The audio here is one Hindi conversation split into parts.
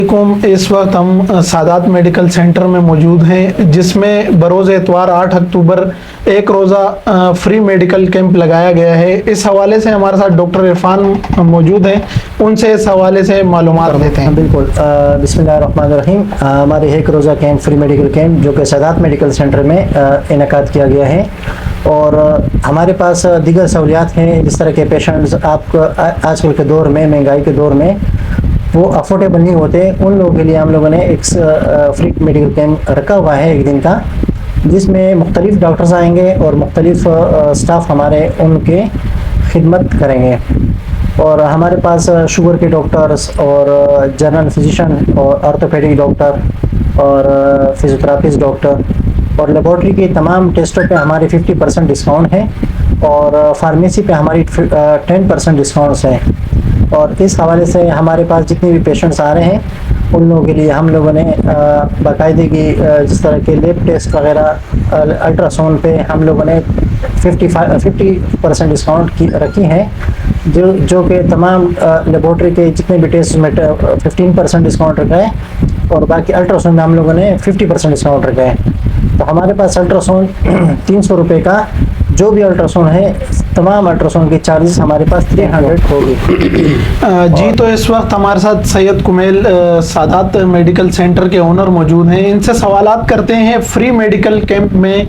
इस वक्त हम सादात मेडिकल सेंटर में मौजूद हैं, जिसमें बरोज़ एतवार 8 अक्टूबर एक रोज़ा फ्री मेडिकल कैंप लगाया गया है। इस हवाले से हमारे साथ डॉक्टर इरफान मौजूद हैं, उनसे इस हवाले से मालूमात लेते हैं। बिल्कुल। बिस्मिल्लाहिर्रहमानिर्रहीम। हमारे एक रोज़ा कैंप फ्री मेडिकल कैंप जो कि सादात मेडिकल सेंटर में इनेकाद किया गया है, और हमारे पास दीगर सहूलियात हैं। जिस तरह के पेशेंट्स आपको आजकल के दौर में, महंगाई के दौर में वो अफोर्डेबल नहीं होते, उन लोगों के लिए हम लोगों ने एक फ्री मेडिकल कैंप रखा हुआ है एक दिन का, जिसमें मुख्तलिफ डॉक्टर्स आएंगे और मुख्तलिफ स्टाफ हमारे उनके खिदमत करेंगे। और हमारे पास शुगर के डॉक्टर्स और जनरल फिजिशियन और ऑर्थोपेडिक डॉक्टर और फिजियोथेरापिस्ट डॉक्टर और लेबॉर्ट्री के तमाम टेस्टों पे हमारे 50% डिस्काउंट है, और फार्मेसी पे हमारी 10% डिस्काउंट्स हैं। और इस हवाले से हमारे पास जितने भी पेशेंट्स आ रहे हैं उन लोगों के लिए हम लोगों ने बाकायदगी जिस तरह के लैब टेस्ट वगैरह, अल्ट्रासाउंड पे हम लोगों ने 50% डिस्काउंट की रखी हैं, जो कि तमाम लेबॉर्ट्री के जितने भी टेस्ट में 15% डिस्काउंट रखा है, और बाकी अल्ट्रासाउंड में हम लोगों ने 50% डिस्काउंट रखा है। तो हमारे पास अल्ट्रासाउंड 300 रुपये का, जो भी अल्ट्रासाउंड है, तमाम अल्ट्रासाउंड के चार्जेस हमारे पास 300 होगी। जी, तो इस वक्त हमारे साथ सैयद कुमैल सादात मेडिकल सेंटर के ओनर मौजूद हैं। इनसे सवालात करते हैं फ्री मेडिकल कैंप में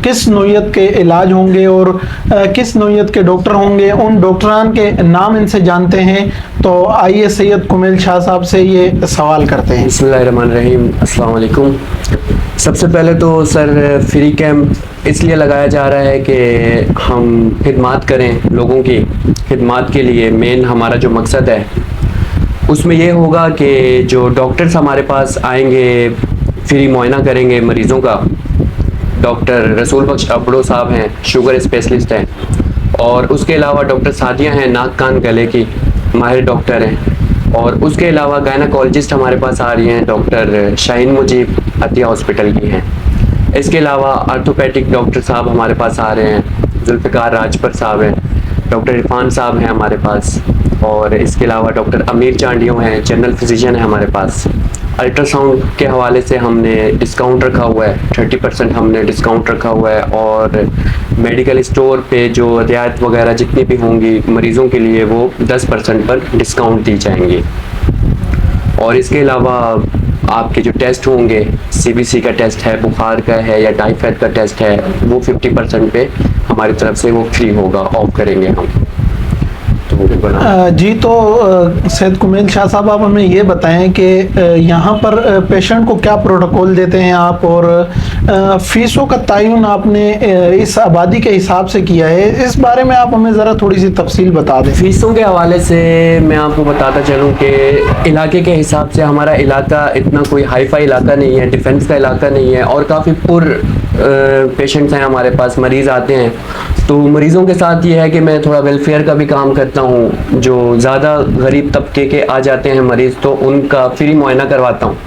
किस नौयत के इलाज होंगे और किस नौयत के डॉक्टर होंगे, उन डॉक्टरान के नाम इनसे जानते हैं। तो आइए सैयद कुमैल शाह साहब से ये सवाल करते हैं। बिस्मिल्लाहिर्रहमानिर्रहीम। अस्सलाम वालेकुम। सबसे पहले तो सर, फ्री कैंप इसलिए लगाया जा रहा है कि हम खिदमत करें, लोगों की खिदमत के लिए मेन हमारा जो मकसद है उसमें ये होगा कि जो डॉक्टर्स हमारे पास आएंगे फ्री मुआयना करेंगे मरीज़ों का। डॉक्टर रसूल बख्श अबड़ो साहब हैं, शुगर स्पेशलिस्ट हैं, और उसके अलावा डॉक्टर सादिया हैं, नाक कान गले की माहिर डॉक्टर हैं, और उसके अलावा गायनाकोलॉजिस्ट हमारे पास आ रही हैं, डॉक्टर शाहीन मुजीब अतिया हॉस्पिटल की हैं। इसके अलावा ऑर्थोपेडिक डॉक्टर साहब हमारे पास आ रहे हैं, जुल्फ़िकार राजपर साहब हैं, डॉक्टर इरफान साहब हैं हमारे पास, और इसके अलावा डॉक्टर अमीर चांडियों हैं, जनरल फिजिशियन है हमारे पास। अल्ट्रासाउंड के हवाले से हमने डिस्काउंट रखा हुआ है, 30% हमने डिस्काउंट रखा हुआ है, और मेडिकल स्टोर पे जो रियायत वगैरह जितनी भी होंगी मरीज़ों के लिए वो 10% पर डिस्काउंट दी जाएंगी। और इसके अलावा आपके जो टेस्ट होंगे, CBC का टेस्ट है, बुखार का है या टाइफाइड का टेस्ट है, वो 50% पे हमारी तरफ से वो फ्री होगा, ऑफ करेंगे हम। जी, तो सैयद कुमैल शाह साहब, आप हमें ये बताएं कि यहाँ पर पेशेंट को क्या प्रोटोकॉल देते हैं आप, और फीसों का तयन आपने इस आबादी के हिसाब से किया है, इस बारे में आप हमें ज़रा थोड़ी सी तफसील बता दें। फीसों के हवाले से मैं आपको बताता चलूँ कि इलाके के हिसाब से हमारा इलाका इतना कोई हाई फाई इलाका नहीं है, डिफेंस का इलाका नहीं है, और काफ़ी पुर पेशेंट्स हैं हमारे पास, मरीज़ आते हैं। तो मरीज़ों के साथ ये है कि मैं थोड़ा वेलफेयर का भी काम करता हूँ। जो ज़्यादा गरीब तबके के आ जाते हैं मरीज़, तो उनका फ्री मुआयना करवाता हूँ।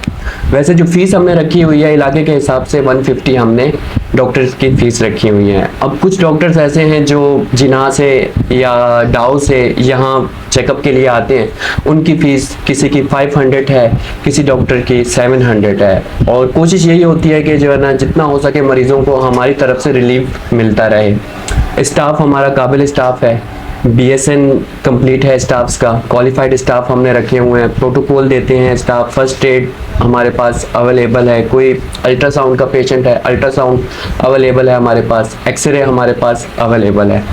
वैसे जो फ़ीस हमने रखी हुई है इलाके के हिसाब से 150 हमने डॉक्टर्स की फ़ीस रखी हुई है। अब कुछ डॉक्टर्स ऐसे हैं जो जिना से या डाउ से यहाँ चेकअप के लिए आते हैं, उनकी फ़ीस किसी की 500 है, किसी डॉक्टर की 700 है, और कोशिश यही होती है कि जो है ना, जितना हो सके मरीज़ों को हमारी तरफ से रिलीफ मिलता रहे। स्टाफ हमारा काबिल स्टाफ है, BSN कंप्लीट है स्टाफ्स का, क्वालिफाइड स्टाफ हमने रखे हुए हैं, प्रोटोकॉल देते हैं स्टाफ, फर्स्ट एड हमारे पास अवेलेबल है, कोई अल्ट्रासाउंड का पेशेंट है, अल्ट्रासाउंड अवेलेबल है हमारे पास, एक्सरे हमारे पास अवेलेबल है।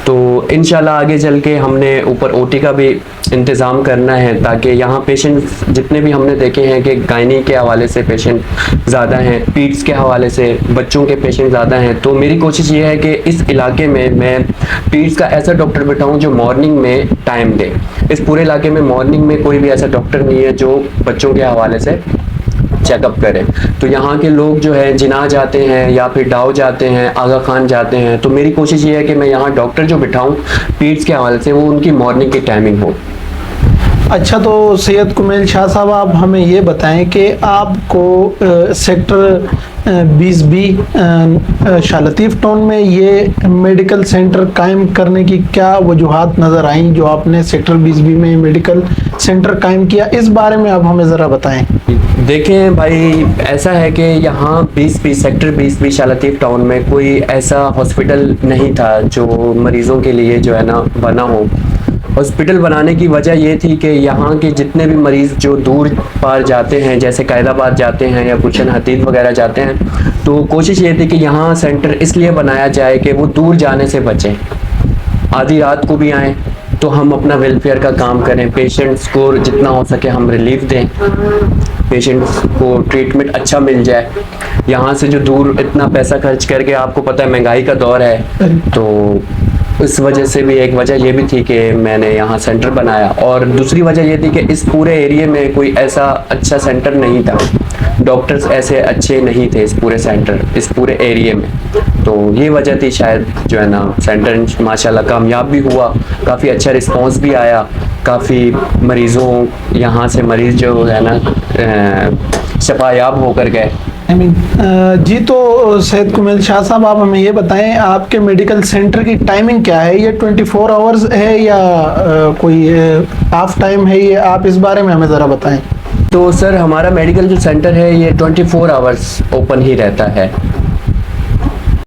तो इंशाल्लाह आगे चल के हमने ऊपर OT का भी इंतज़ाम करना है, ताकि यहाँ पेशेंट जितने भी हमने देखे हैं कि गायनी के हवाले से पेशेंट ज़्यादा हैं, पीड्स के हवाले से बच्चों के पेशेंट ज़्यादा हैं। तो मेरी कोशिश ये है कि इस इलाके में मैं पीड्स का ऐसा डॉक्टर बैठाऊँ जो मॉर्निंग में टाइम दे। इस पूरे इलाके में मॉर्निंग में कोई भी ऐसा डॉक्टर नहीं है जो बच्चों के हवाले से चेकअप करें। तो यहाँ के लोग जो है जिना जाते हैं या फिर डाउ जाते हैं, आगा खान जाते हैं। तो मेरी कोशिश ये है कि मैं यहाँ डॉक्टर जो बिठाऊँ पीड्स के हवाले से, वो उनकी मॉर्निंग की टाइमिंग हो। अच्छा, तो सैयद कुमैल शाह साहब, आप हमें ये बताएं कि आपको sector 20B Shah Latif town में ये मेडिकल सेंटर कायम करने की क्या वजूहात नज़र आई जो आपने सेक्टर 20B में मेडिकल सेंटर कायम किया, इस बारे में आप हमें ज़रा बताएं। देखें भाई, ऐसा है कि यहाँ sector 20B Shah Latif town में कोई ऐसा हॉस्पिटल नहीं था जो मरीज़ों के लिए जो है ना बना हो। हॉस्पिटल बनाने की वजह ये थी कि यहाँ के जितने भी मरीज़ जो दूर पार जाते हैं, जैसे कैदाबाद जाते हैं या गुलशन हदीद वगैरह जाते हैं, तो कोशिश ये थी कि यहाँ सेंटर इसलिए बनाया जाए कि वो दूर जाने से बचें, आधी रात को भी आएँ तो हम अपना वेलफेयर का काम करें, पेशेंट्स को जितना हो सके हम रिलीफ दें, पेशेंट्स को ट्रीटमेंट अच्छा मिल जाए। यहाँ से जो दूर इतना पैसा खर्च करके, आपको पता है महंगाई का दौर है, तो इस वजह से भी एक वजह ये भी थी कि मैंने यहाँ सेंटर बनाया। और दूसरी वजह ये थी कि इस पूरे एरिया में कोई ऐसा अच्छा सेंटर नहीं था, डॉक्टर्स ऐसे अच्छे नहीं थे इस पूरे एरिया में, तो ये वजह थी शायद जो है ना सेंटर माशाल्लाह कामयाब भी हुआ, काफ़ी अच्छा रिस्पांस भी आया, काफ़ी मरीज़ों यहाँ से मरीज़ जो है ना शफायाब होकर गए। जी, तो सैयद कुमैल शाह साहब, आप हमें ये बताएं आपके मेडिकल सेंटर की टाइमिंग क्या है? ये 24 आवर्स है या कोई हाफ टाइम है? ये आप इस बारे में हमें ज़रा बताएं। तो सर, हमारा मेडिकल जो सेंटर है ये 24 आवर्स ओपन ही रहता है।